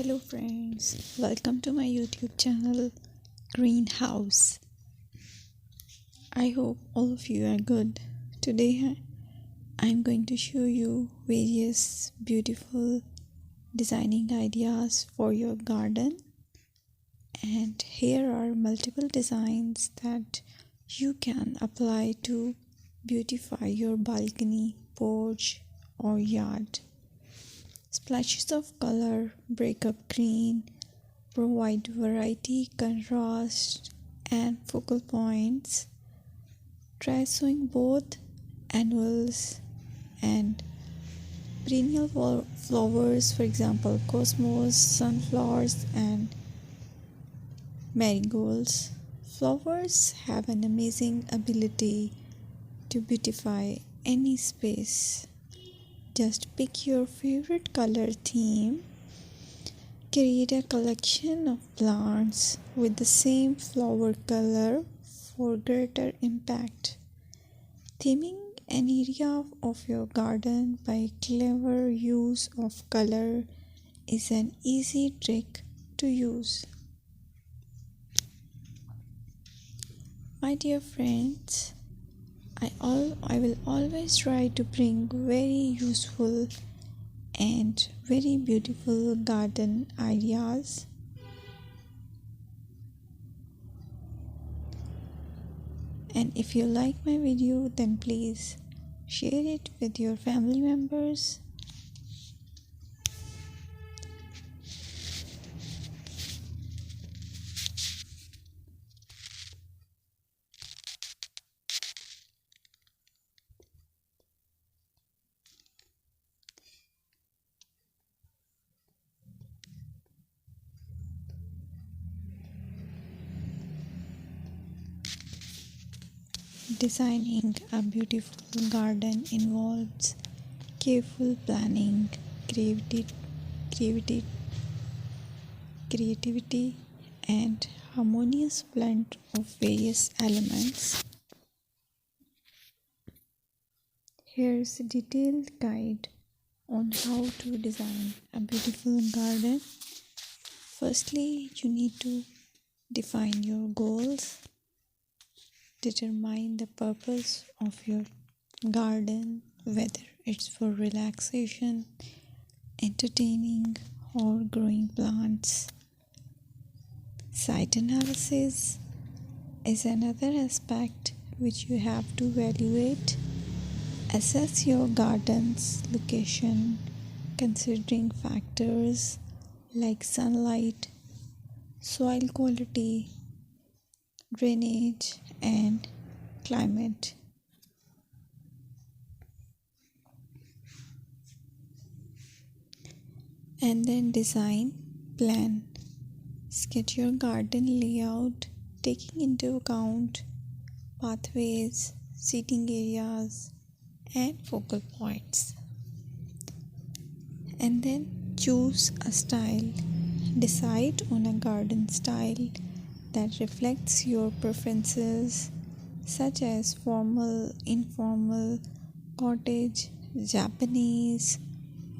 Hello friends, welcome to my YouTube channel Greenhouse. I hope all of you are good. Today I'm going to show you various beautiful designing ideas for your garden, and here are multiple designs that you can apply to beautify your balcony, porch or yard. Splashes of color break up green, provide variety, contrast, and focal points. Try sowing both annuals and perennial flowers, for example, cosmos, sunflowers, and marigolds. Flowers have an amazing ability to beautify any space. Just pick your favorite color theme. Create a collection of plants with the same flower color for greater impact. Theming an area of your garden by clever use of color is an easy trick to use. My dear friends, I will always try to bring very useful and very beautiful garden ideas. And if you like my video, then please share it with your family members. Designing a beautiful garden involves careful planning, creativity, creativity, and harmonious blend of various elements. Here's a detailed guide on how to design a beautiful garden. Firstly, you need to define your goals. Determine the purpose of your garden, whether it's for relaxation, entertaining, or growing plants. Site analysis is another aspect which you have to evaluate. Assess your garden's location, considering factors like sunlight, soil quality, drainage, and climate. And then design, plan. Sketch your garden layout, taking into account pathways, seating areas, and focal points. And then choose a style. Decide on a garden style that reflects your preferences, such as formal, informal, cottage, Japanese,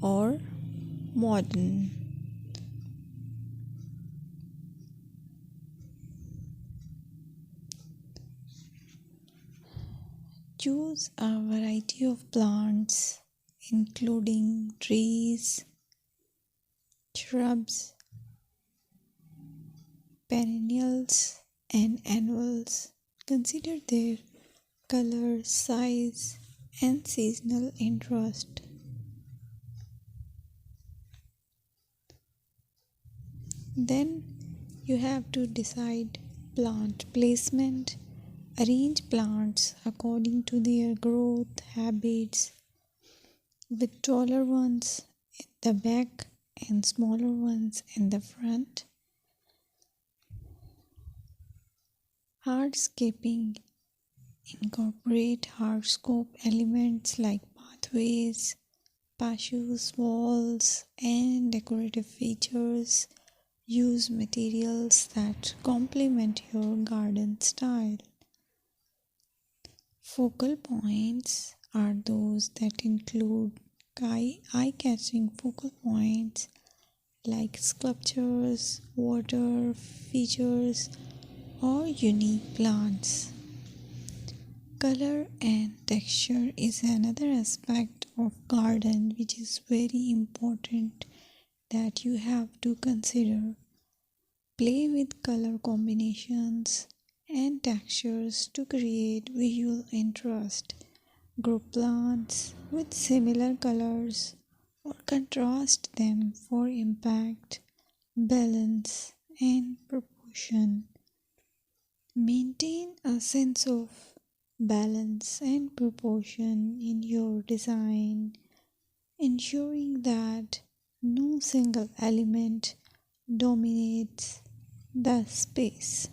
or modern. Choose a variety of plants, including trees, shrubs, perennials, and annuals. Consider their color, size, and seasonal interest. Then you have to decide plant placement. Arrange plants according to their growth habits, with taller ones in the back and smaller ones in the front. Hardscaping. Incorporate hardscape elements like pathways, patios, walls, and decorative features. Use materials that complement your garden style. Focal points are those that include eye-catching focal points like sculptures, water features, or unique plants. Color and texture is another aspect of garden which is very important that you have to consider. Play with color combinations and textures to create visual interest. Group plants with similar colors or contrast them for impact, balance, and proportion. Maintain a sense of balance and proportion in your design, ensuring that no single element dominates the space.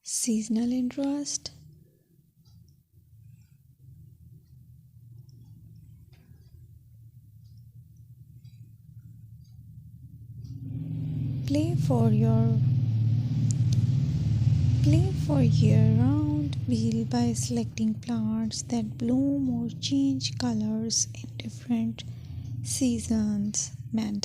Seasonal interest. Play for your Play for year-round wheel by selecting plants that bloom or change colors in different seasons. Maintain